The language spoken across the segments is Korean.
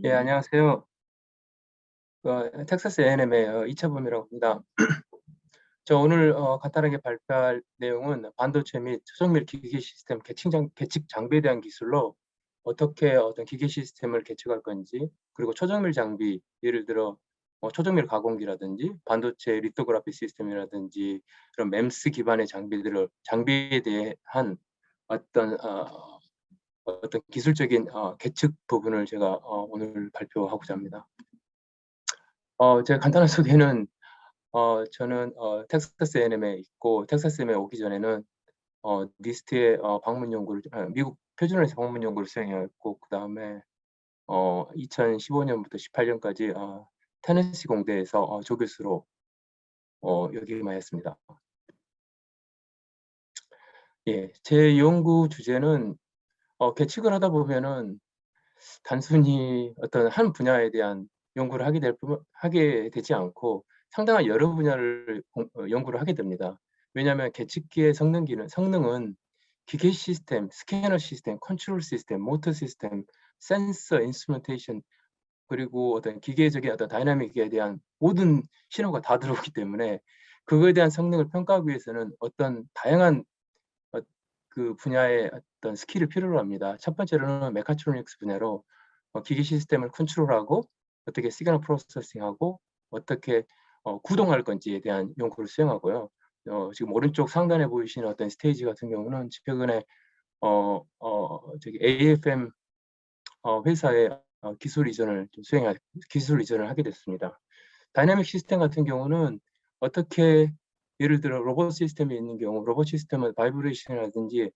예, 안녕하세요. 텍사스 A&M의 이차범이라고 합니다. 저 오늘 간단하게 발표할 내용은 반도체 및 초정밀 기계 시스템 계측 장비에 대한 기술로 어떻게 어떤 기계 시스템을 계측할 건지, 그리고 초정밀 장비, 예를 들어 초정밀 가공기라든지 반도체 리토그래피 시스템이라든지 그런 MEMS 기반의 장비에 대한 어떤 어떤 기술적인 계측 부분을 제가 오늘 발표하고자 합니다. 제 간단한 소개는 저는 텍사스 A&M에 있고, 텍사스 A&M에 오기 전에는 니스트의 방문 연구를, 미국 표준화에서 방문 연구를 수행했고, 그 다음에 2015년부터 18년까지 테네시 공대에서 조교수로 역임하였습니다. 예, 제 연구 주제는 계측을 하다 보면은 단순히 어떤 한 분야에 대한 연구를 하게 되지 않고 상당한 여러 분야를 연구를 하게 됩니다. 왜냐하면 계측기의 성능은 기계 시스템, 스캐너 시스템, 컨트롤 시스템, 모터 시스템, 센서, 인스트루멘테이션, 그리고 어떤 기계적인 어떤 다이나믹에 대한 모든 신호가 다 들어오기 때문에 그거에 대한 성능을 평가하기 위해서는 어떤 다양한 어, 그 분야의 어떤 스킬을 필요로 합니다. 첫 번째로는 메카트로닉스 분야로 기계 시스템을 컨트롤하고 어떻게 시그널 프로세싱하고 어떻게 구동할 건지에 대한 연구를 수행하고요. 지금 오른쪽 상단에 보이시는 어떤 스테이지 같은 경우는 최근에 저기 AFM 회사의 기술 이전을 하게 됐습니다. 다이나믹 시스템 같은 경우는 어떻게, 예를 들어 로봇 시스템이 있는 경우 로봇 시스템은 바이브레이션이라든지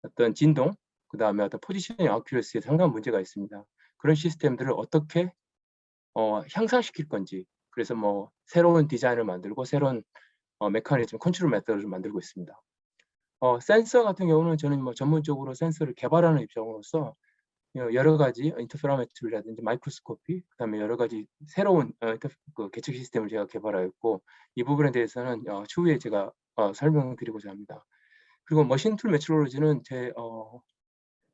어떤 진동, 그 다음에 어떤 포지셔닝 어큐러시에 상당한 문제가 있습니다. 그런 시스템들을 어떻게 향상시킬 건지, 그래서 뭐 새로운 디자인을 만들고 새로운 메커니즘, 컨트롤 메터드를 만들고 있습니다. 센서 같은 경우는 저는 뭐 전문적으로 센서를 개발하는 입장으로서 여러 가지 인터페로메트리라든지 마이크로스코피, 그다음에 여러 가지 새로운 계측 시스템을 제가 개발하였고, 이 부분에 대해서는 추후에 제가 설명을 드리고자 합니다. 그리고 머신 툴 메트로로지는 제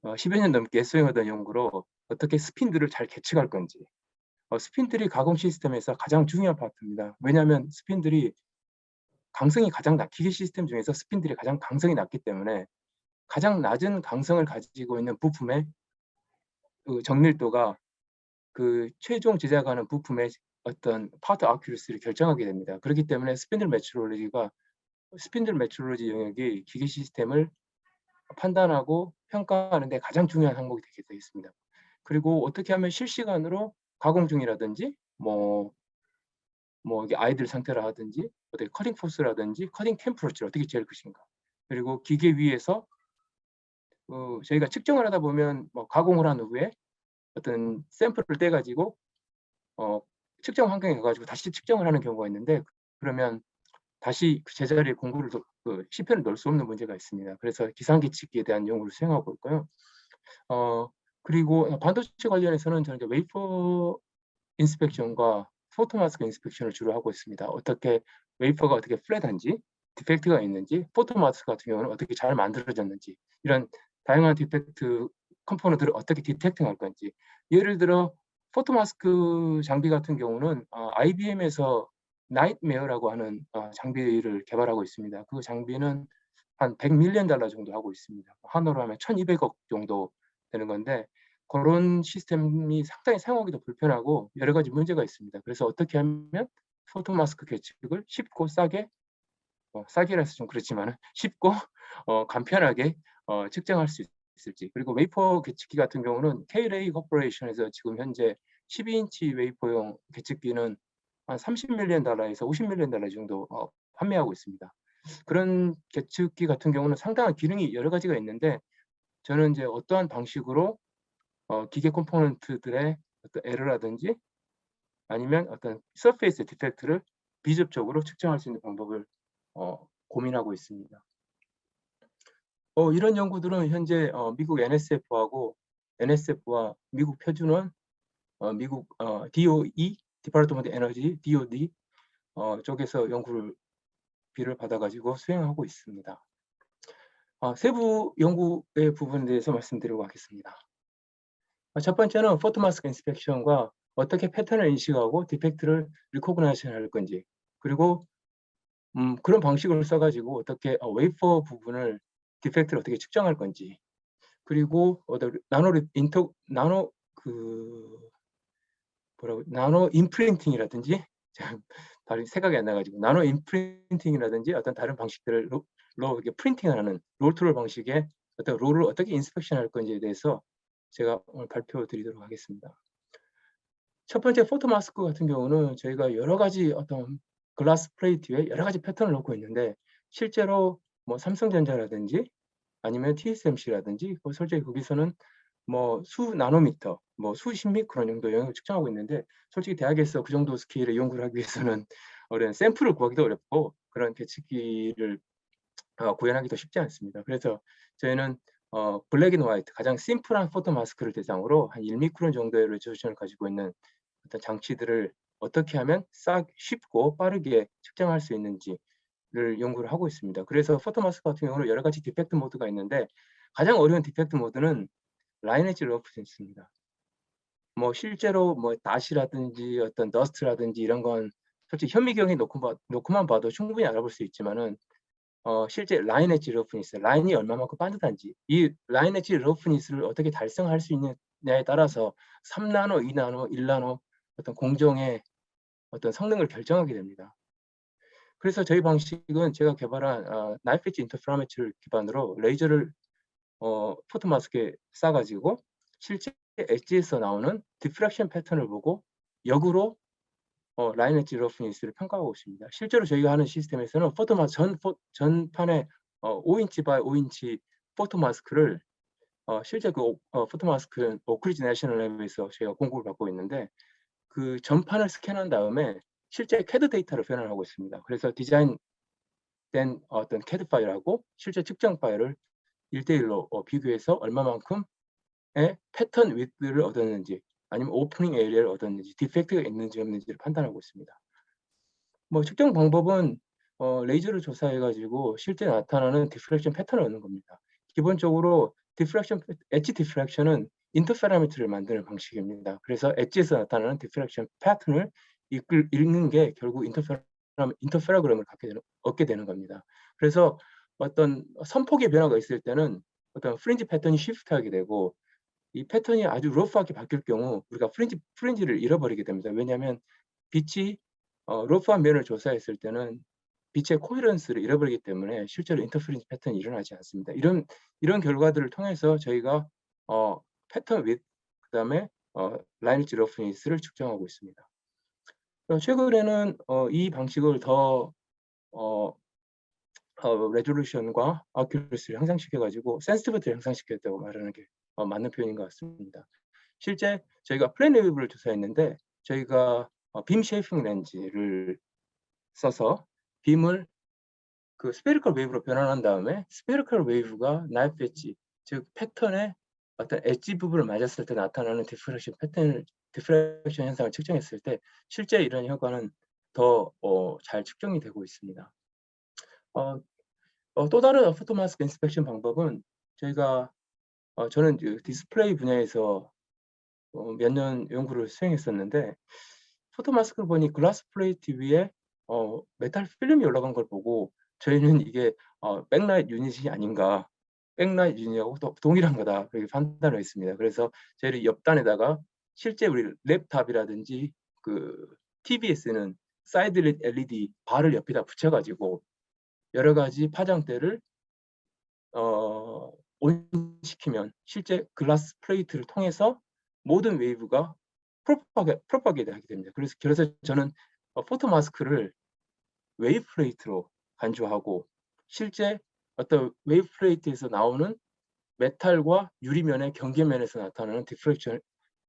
10여 년 넘게 수행하던 연구로 어떻게 스핀들을 잘 계측할 건지, 스핀들이 가공 시스템에서 가장 중요한 파트입니다. 왜냐하면 스핀들이 기계 시스템 중에서 스핀들이 가장 강성이 낮기 때문에 가장 낮은 강성을 가지고 있는 부품의 그 정밀도가 그 최종 제작하는 부품의 어떤 파트 아큐러시를 결정하게 됩니다. 그렇기 때문에 스핀들 메트롤로지 영역이 기계 시스템을 판단하고 평가하는 데 가장 중요한 항목이 되게 되겠습니다. 그리고 어떻게 하면 실시간으로 가공 중이라든지 이게 아이들 상태라든지 어떻게 커팅 포스라든지 커팅 템퍼러처를 어떻게 재을 것인가, 그리고 기계 위에서 저희가 측정을 하다 보면 뭐 가공을 한 후에 어떤 샘플을 떼 가지고 어, 측정 환경에 가가지고 다시 측정을 하는 경우가 있는데, 그러면 다시 그 제자리에 시편을 넣을 수 없는 문제가 있습니다. 그래서 기상계측기에 대한 연구를 수행하고 있고요. 그리고 반도체 관련해서는 저는 이제 웨이퍼 인스펙션과 포토마스크 인스펙션을 주로 하고 있습니다. 어떻게 웨이퍼가 어떻게 플랫한지, 디펙트가 있는지, 포토마스크 같은 경우는 어떻게 잘 만들어졌는지, 이런 다양한 디펙트 컴포넌트를 어떻게 디텍팅할 건지. 예를 들어 포토마스크 장비 같은 경우는 IBM에서 나이트메어라고 하는 장비를 개발하고 있습니다. 그 장비는 한 100밀리언 달러 정도 하고 있습니다. 한화로 하면 1200억 정도 되는 건데, 그런 시스템이 상당히 사용하기도 불편하고 여러 가지 문제가 있습니다. 그래서 어떻게 하면 포토 마스크 계측을 쉽고 싸게라서 좀 그렇지만 쉽고 간편하게 측정할 수 있을지. 그리고 웨이퍼 계측기 같은 경우는 KLA 코퍼레이션에서 지금 현재 12인치 웨이퍼용 계측기는 한 30밀리언 달러에서 50밀리언 달러 정도 판매하고 있습니다. 그런 계측기 같은 경우는 상당한 기능이 여러 가지가 있는데, 저는 이제 어떠한 방식으로 기계 컴포넌트들의 어떤 에러라든지 아니면 어떤 서페이스 디펙트를 비접촉으로 측정할 수 있는 방법을 고민하고 있습니다. 이런 연구들은 현재 미국 NSF와 미국 표준원, 미국 DOE, 디파트먼트 에너지, DOD 쪽에서 연구비를 받아가지고 수행하고 있습니다. 세부 연구의 부분에 대해서 말씀드리고 하겠습니다. 첫 번째는 포토 마스크 인스펙션과 어떻게 패턴을 인식하고 디펙트를 리코그나이션 할 건지, 그리고 그런 방식을 써 가지고 어떻게 웨이퍼 부분을 디펙트를 어떻게 측정할 건지, 그리고 나노 인터 나노 나노 임프린팅이라든지 참 발음이 생각이 안 나 가지고 나노 임프린팅이라든지 어떤 다른 방식들로 이렇게 프린팅을 하는 롤 투 롤 방식의 어떤 롤을 어떻게 인스펙션 할 건지에 대해서 제가 오늘 발표드리도록 하겠습니다. 첫 번째 포토 마스크 같은 경우는 저희가 여러 가지 어떤 글라스 플레이트에 여러 가지 패턴을 넣고 있는데, 실제로 뭐 삼성전자라든지 아니면 TSMC라든지 솔직히 거기서는 뭐 수 나노미터, 뭐 수십 미크론 정도 영역을 측정하고 있는데, 솔직히 대학에서 그 정도 스케일의 연구를 하기 위해서는 어려운 샘플을 구하기도 어렵고 그런 계측기를 구현하기도 쉽지 않습니다. 그래서 저희는 블랙 앤 화이트 가장 심플한 포토 마스크를 대상으로 한 1미크론 정도의 레졸루션을 가지고 있는 어떤 장치들을 어떻게 하면 쉽고 빠르게 측정할 수 있는지를 연구를 하고 있습니다. 그래서 포토 마스크 같은 경우는 여러 가지 디펙트 모드가 있는데, 가장 어려운 디펙트 모드는 라인 엣지 러프니스입니다. 뭐 실제로 뭐 닷이라든지 어떤 더스트라든지 이런 건 솔직히 현미경에 놓고만 봐도 충분히 알아볼 수 있지만은, 실제 라인 엣지 러프니스, 라인이 얼마만큼 빠듯한지, 이 라인 엣지 러프니스를 어떻게 달성할 수 있느냐에 따라서 3나노, 2나노, 1나노 어떤 공정의 어떤 성능을 결정하게 됩니다. 그래서 저희 방식은 제가 개발한 나이프 엣지 인터페로메트를 기반으로 레이저를 포토 마스크에 쏴 가지고 실제 엣지에서 나오는 디프렉션 패턴을 보고 역으로 라인 엣지 러프니스를 평가하고 있습니다. 실제로 저희가 하는 시스템에서는 전판에 5인치 바이 5인치 포토 마스크를 실제 포토 마스크는 오크리지 내셔널 랩에서 저희가 공급을 받고 있는데, 그 전판을 스캔한 다음에 실제 CAD 데이터를 변환하고 있습니다. 그래서 디자인된 어떤 CAD 파일하고 실제 측정 파일을 1대1로 비교해서 얼마만큼의 패턴 위드를 얻었는지, 아니면 오프닝 에리어를 얻었는지, 디펙트가 있는지 없는지를 판단하고 있습니다. 뭐 측정 방법은 레이저를 조사해 가지고 실제 나타나는 디프렉션 패턴을 얻는 겁니다. 기본적으로 엣지 디프렉션은 인터페로미터를 만드는 방식입니다. 그래서 엣지에서 나타나는 디프렉션 패턴을 읽는 게 결국 인터페로그램을 얻게 되는 겁니다. 그래서 어떤 선폭의 변화가 있을 때는 어떤 프린지 패턴이 시프트하게 되고, 이 패턴이 아주 러프하게 바뀔 경우 우리가 프린지를 잃어버리게 됩니다. 왜냐하면 빛이 러프한 면을 조사했을 때는 빛의 코헤런스를 잃어버리기 때문에 실제로 인터ference 패턴이 일어나지 않습니다. 이런 결과들을 통해서 저희가 패턴 윗, 그다음에 라인 엣지 러프니스를 측정하고 있습니다. 최근에는 이 방식을 더 레졸루션과 어큐러시를 향상시켜 가지고 센시티비티를 향상시켰다고 말하는 게 맞는 표현인 것 같습니다. 실제 저희가 플랜 웨이브를 조사했는데, 저희가 빔 쉐이핑 렌즈를 써서 빔을 그 스페리컬 웨이브로 변환한 다음에 스페리컬 웨이브가 나이프 엣지, 즉 패턴의 어떤 엣지 부분을 맞았을 때 나타나는 디프렉션 현상을 측정했을 때 실제 이런 효과는 더 잘 측정이 되고 있습니다. 또 다른 포토 마스크 인스펙션 방법은 저희가 저는 디스플레이 분야에서 몇 년 연구를 수행했었는데, 포토 마스크를 보니 글라스 플레이트 위에 메탈 필름이 올라간 걸 보고 저희는 이게 백라이트 유닛이 아닌가, 백라이트 유닛하고 동일한 거다, 그렇게 판단을 했습니다. 그래서 저희를 옆단에다가 실제 우리 랩탑이라든지 그 TV에 쓰는 사이드 LED 바를 옆에다 붙여 가지고 여러 가지 파장대를 온시키면 실제 글라스 플레이트를 통해서 모든 웨이브가 프로파게이트 하게 됩니다. 그래서 저는 포토 마스크를 웨이브 플레이트로 간주하고, 실제 어떤 웨이브 플레이트에서 나오는 메탈과 유리면의 경계면에서 나타나는 디프렉션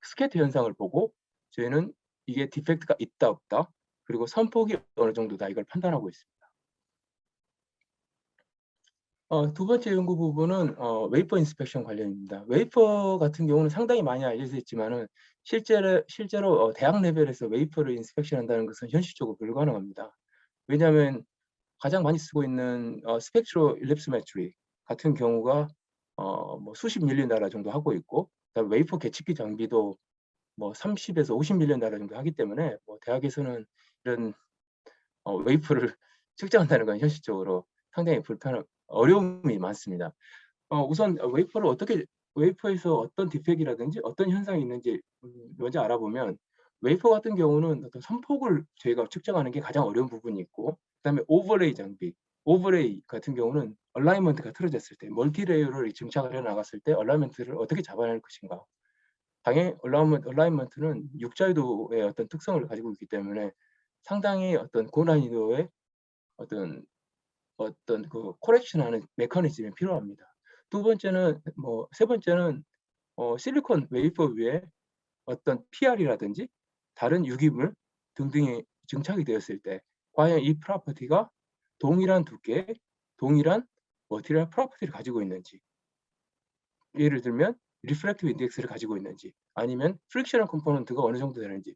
스캐터 현상을 보고 저희는 이게 디펙트가 있다 없다, 그리고 선폭이 어느 정도다, 이걸 판단하고 있습니다. 두 번째 연구 부분은 웨이퍼 인스펙션 관련입니다. 웨이퍼 같은 경우는 상당히 많이 알려져 있지만은 실제로 대학 레벨에서 웨이퍼를 인스펙션 한다는 것은 현실적으로 불가능합니다. 왜냐하면 가장 많이 쓰고 있는 스펙트로 일립소메트리 같은 경우가 뭐 수십 밀리나라 정도 하고 있고, 그다음에 웨이퍼 계측기 장비도 뭐 30에서 50 밀리언 달러 정도 하기 때문에 뭐 대학에서는 이런 웨이퍼를 측정한다는 건 현실적으로 상당히 어려움이 많습니다. 우선 웨이퍼에서 어떤 디펙이라든지 어떤 현상이 있는지 먼저 알아보면, 웨이퍼 같은 경우는 어떤 선폭을 저희가 측정하는 게 가장 어려운 부분이 있고, 그다음에 오버레이 같은 경우는 얼라이먼트가 틀어졌을 때 멀티레이어를 증착을 해 나갔을 때 얼라이먼트를 어떻게 잡아낼 것인가. 당연히 얼라이먼트는 육자유도의 어떤 특성을 가지고 있기 때문에 상당히 어떤 고난이도의 어떤 그 코렉션하는 메커니즘이 필요합니다. 세 번째는 실리콘 웨이퍼 위에 어떤 PR이라든지 다른 유기물 등등이 증착이 되었을 때 과연 이 프로퍼티가 동일한 두께, 동일한 머티리얼 프로퍼티를 가지고 있는지, 예를 들면 리프렉티브 인덱스를 가지고 있는지, 아니면 프릭셔널 컴포넌트가 어느 정도 되는지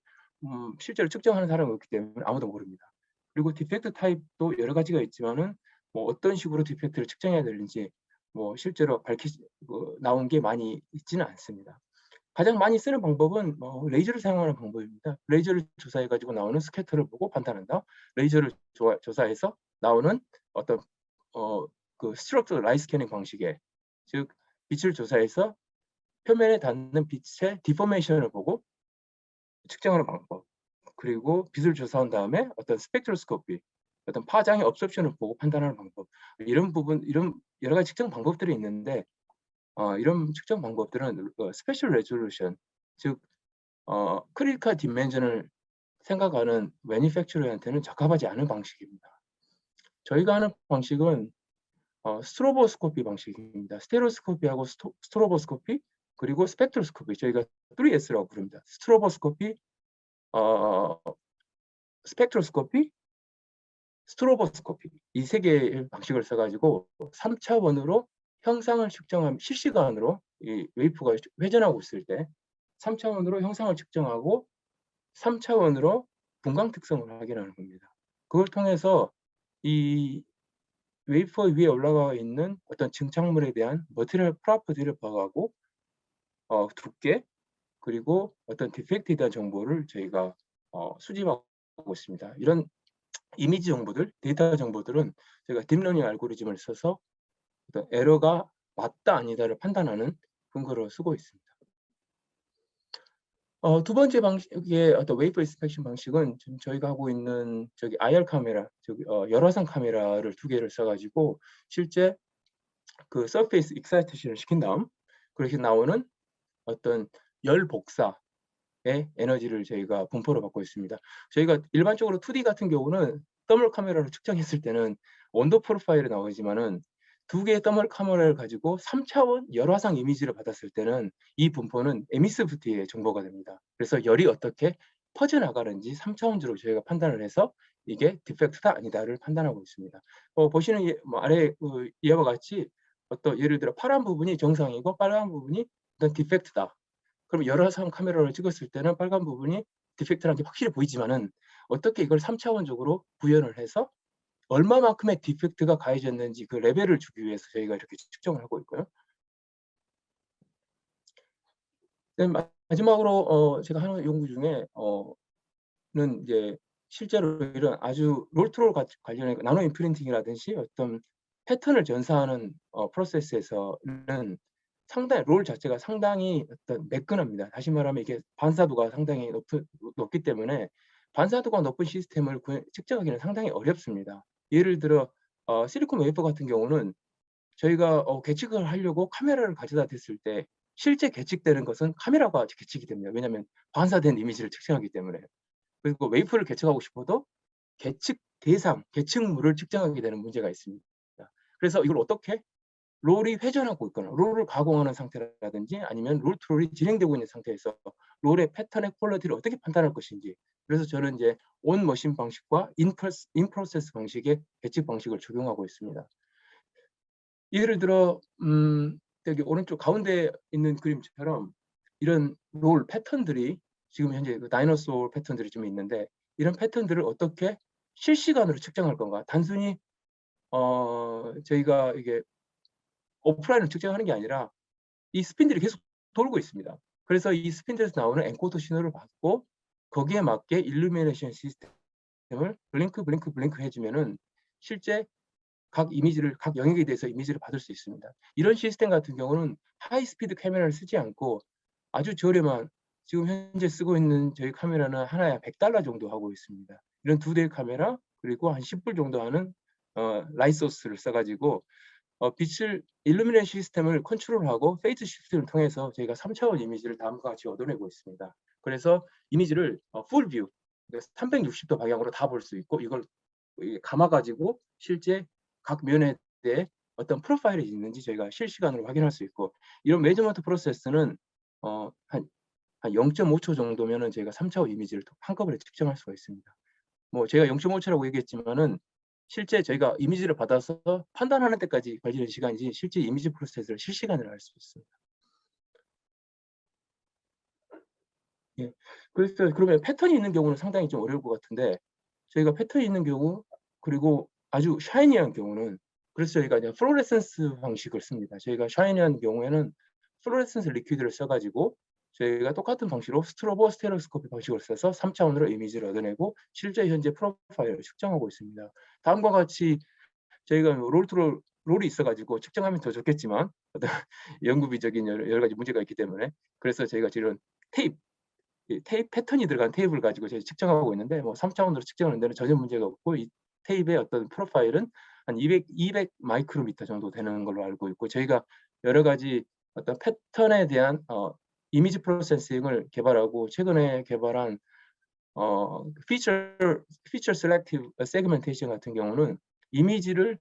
실제로 측정하는 사람이 없기 때문에 아무도 모릅니다. 그리고 디펙트 타입도 여러 가지가 있지만은 뭐 어떤 식으로 디펙트를 측정해야 되는지 뭐 실제로 나온 게 많이 있지는 않습니다. 가장 많이 쓰는 방법은 레이저를 사용하는 방법입니다. 레이저를 조사해 가지고 나오는 스캐터를 보고 판단한다. 레이저를 조사해서 나오는 어떤 그 스트럭처 라이트 스캐닝 방식에, 즉 빛을 조사해서 표면에 닿는 빛의 디포메이션을 보고 측정하는 방법, 그리고 빛을 조사한 다음에 어떤 스펙트로스코피, 어떤 파장의 업sorption을 보고 판단하는 방법, 이런 여러 가지 측정 방법들이 있는데, 이런 측정 방법들은 스페셜 레졸루션, 즉 크리티컬 디멘전을 생각하는 매니팩처러한테는 적합하지 않은 방식입니다. 저희가 하는 방식은 스트로보스코피 방식입니다. 스테레오스코피하고 스트로보스코피, 그리고 스펙트로스코피, 저희가 3S라고 부릅니다. 스트로보스코피, 스펙트로스코피, 스트로보스코피, 이 세 개의 방식을 써가지고 3차원으로 형상을 측정하면, 실시간으로 이 웨이프가 회전하고 있을 때 3차원으로 형상을 측정하고 3차원으로 분광 특성을 확인하는 겁니다. 그걸 통해서 이 웨이퍼 위에 올라가 있는 어떤 증착물에 대한 머티리얼 프로퍼티를 봐가고 두께, 그리고 어떤 디펙트에 대한 정보를 저희가 수집하고 있습니다. 이런 이미지 정보들, 데이터 정보들은 저희가 딥러닝 알고리즘을 써서 어떤 에러가 맞다 아니다를 판단하는 근거로 쓰고 있습니다. 두 번째 방식의 어떤 웨이퍼 인스펙션 방식은 지금 저희가 하고 있는 IR 카메라, 열화상 카메라를 2개를 써가지고 실제 그 서페이스 익사이테이션을 시킨 다음 그렇게 나오는 어떤 열 복사의 에너지를 저희가 분포로 받고 있습니다. 저희가 일반적으로 2D 같은 경우는 더멀 카메라로 측정했을 때는 온도 프로파일이 나오지만은 2개의 더멀 카메라를 가지고 3차원 열화상 이미지를 받았을 때는 이 분포는 에미시비티의 정보가 됩니다. 그래서 열이 어떻게 퍼져나가는지 3차원적으로 저희가 판단을 해서 이게 디펙트다 아니다를 판단하고 있습니다. 보시는 아래 이와 같이 어떤 예를 들어 파란 부분이 정상이고 빨간 부분이 어떤 디펙트다. 그럼 열화상 카메라를 찍었을 때는 빨간 부분이 디펙트라는 게 확실히 보이지만은 어떻게 이걸 3차원적으로 구현을 해서 얼마만큼의 디펙트가 가해졌는지 그 레벨을 주기 위해서 저희가 이렇게 측정을 하고 있고요. 마지막으로 제가 하는 연구 중에 는 이제 실제로 이런 아주 롤트롤 관련해 나노 임프린팅이라든지 어떤 패턴을 전사하는 프로세스에서는 상당히 롤 자체가 상당히 어떤 매끈합니다. 다시 말하면 이게 반사도가 상당히 높기 때문에 반사도가 높은 시스템을 측정하기는 상당히 어렵습니다. 예를 들어 실리콘 웨이퍼 같은 경우는 저희가 계측을 하려고 카메라를 가져다 댔을 때 실제 계측되는 것은 카메라가 계측이 됩니다. 왜냐하면 반사된 이미지를 측정하기 때문에. 그리고 웨이퍼를 계측하고 싶어도 계측 대상, 계측물을 측정하게 되는 문제가 있습니다. 그래서 이걸 어떻게 롤이 회전하고 있거나 롤을 가공하는 상태라든지 아니면 롤 트롤이 진행되고 있는 상태에서 롤의 패턴의 퀄리티를 어떻게 판단할 것인지, 그래서 저는 이제 온 머신 방식과 인 프로세스 방식의 계측 방식을 적용하고 있습니다. 예를 들어 여기 오른쪽 가운데 있는 그림처럼 이런 롤 패턴들이 지금 현재 그 다이너소어 패턴들이 좀 있는데, 이런 패턴들을 어떻게 실시간으로 측정할 건가? 단순히 저희가 이게 오프라인으로 측정하는 게 아니라 이 스핀들이 계속 돌고 있습니다. 그래서 이 스핀들에서 나오는 엔코더 신호를 받고 거기에 맞게 일루미네이션 시스템을 블링크, 블링크, 블링크 해주면은 실제 각 이미지를 각 영역에 대해서 이미지를 받을 수 있습니다. 이런 시스템 같은 경우는 하이 스피드 카메라를 쓰지 않고 아주 저렴한 지금 현재 쓰고 있는 저희 카메라는 하나에 $100 정도 하고 있습니다. 이런 2대의 카메라 그리고 한 10불 정도 하는 라이트 소스를 써가지고 빛을 일루미네이션 시스템을 컨트롤하고 페이즈 시스템을 통해서 저희가 3차원 이미지를 다음과 같이 얻어내고 있습니다. 그래서 이미지를 풀 뷰, 360도 방향으로 다 볼 수 있고 이걸 감아가지고 실제 각 면에 대해 어떤 프로파일이 있는지 저희가 실시간으로 확인할 수 있고 이런 매저먼트 프로세스는 한 0.5초 정도면은 저희가 3차원 이미지를 한꺼번에 측정할 수가 있습니다. 뭐 제가 0.5초라고 얘기했지만은 실제 저희가 이미지를 받아서 판단하는 데까지 걸리는 시간이지 실제 이미지 프로세스를 실시간으로 할 수 있습니다. 예. 그래서 그러면 패턴이 있는 경우는 상당히 좀 어려울 것 같은데 저희가 패턴이 있는 경우 그리고 아주 샤이니한 경우는 그래서 저희가 이제 플로레센스 방식을 씁니다. 저희가 샤이니한 경우에는 플로레센스 리퀴드를 써가지고 저희가 똑같은 방식으로 스트로보 스테레오스코피 방식을 써서 3차원으로 이미지를 얻어내고 실제 현재 프로파일을 측정하고 있습니다. 다음과 같이 저희가 롤이 있어가지고 측정하면 더 좋겠지만 어떤 연구비적인 여러 가지 문제가 있기 때문에 그래서 저희가 지금 테이프 패턴이 들어간 테이프를 가지고 저희 측정하고 있는데 뭐 3차원으로 측정하는 데는 전혀 문제가 없고 이 테이프의 어떤 프로파일은 한 200 마이크로미터 정도 되는 걸로 알고 있고 저희가 여러 가지 어떤 패턴에 대한 이미지 프로세싱을 개발하고 최근에 개발한 피처 셀렉티브 세그멘테이션 같은 경우는 이미지만을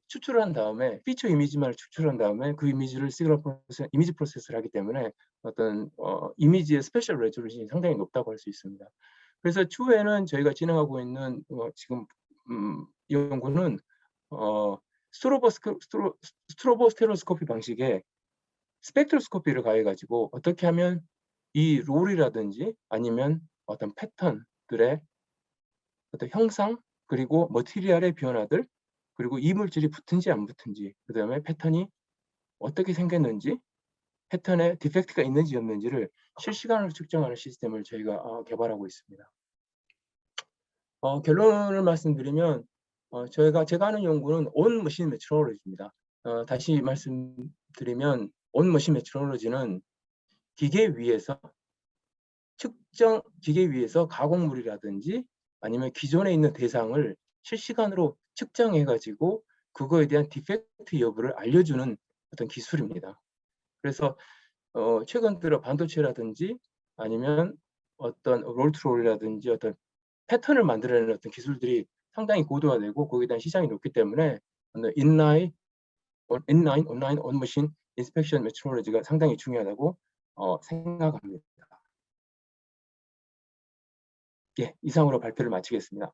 추출을 한 다음에 피처 이미지만을 추출한 다음에 그 이미지를 시그널 프로세스, 이미지 프로세스를 하기 때문에 어떤 이미지의 스페셜 레졸루션이 상당히 높다고 할 수 있습니다. 그래서 추후에는 저희가 진행하고 있는 지금 이 연구는 스트로보 스테레오스코피 방식의 스펙트로스코피를 가해가지고 어떻게 하면 이 롤이라든지 아니면 어떤 패턴들의 어떤 형상 그리고 머티리얼의 변화들 그리고 이물질이 붙은지 안 붙은지 그 다음에 패턴이 어떻게 생겼는지 패턴에 디펙트가 있는지 없는지를 실시간으로 측정하는 시스템을 저희가 개발하고 있습니다. 결론을 말씀드리면 제가 하는 연구는 온 머신 메트로로지입니다. 다시 말씀드리면 온 머신 메트로로지는 기계 위에서 가공물이라든지 아니면 기존에 있는 대상을 실시간으로 측정해가지고 그거에 대한 디펙트 여부를 알려주는 어떤 기술입니다. 그래서 최근 들어 반도체라든지 아니면 어떤 롤트롤이라든지 어떤 패턴을 만들어내는 어떤 기술들이 상당히 고도화되고 거기에 대한 시장이 높기 때문에 인라인, 온라인, 온머신 인스펙션 메트로로지가 상당히 중요하다고 생각합니다. 예, 이상으로 발표를 마치겠습니다.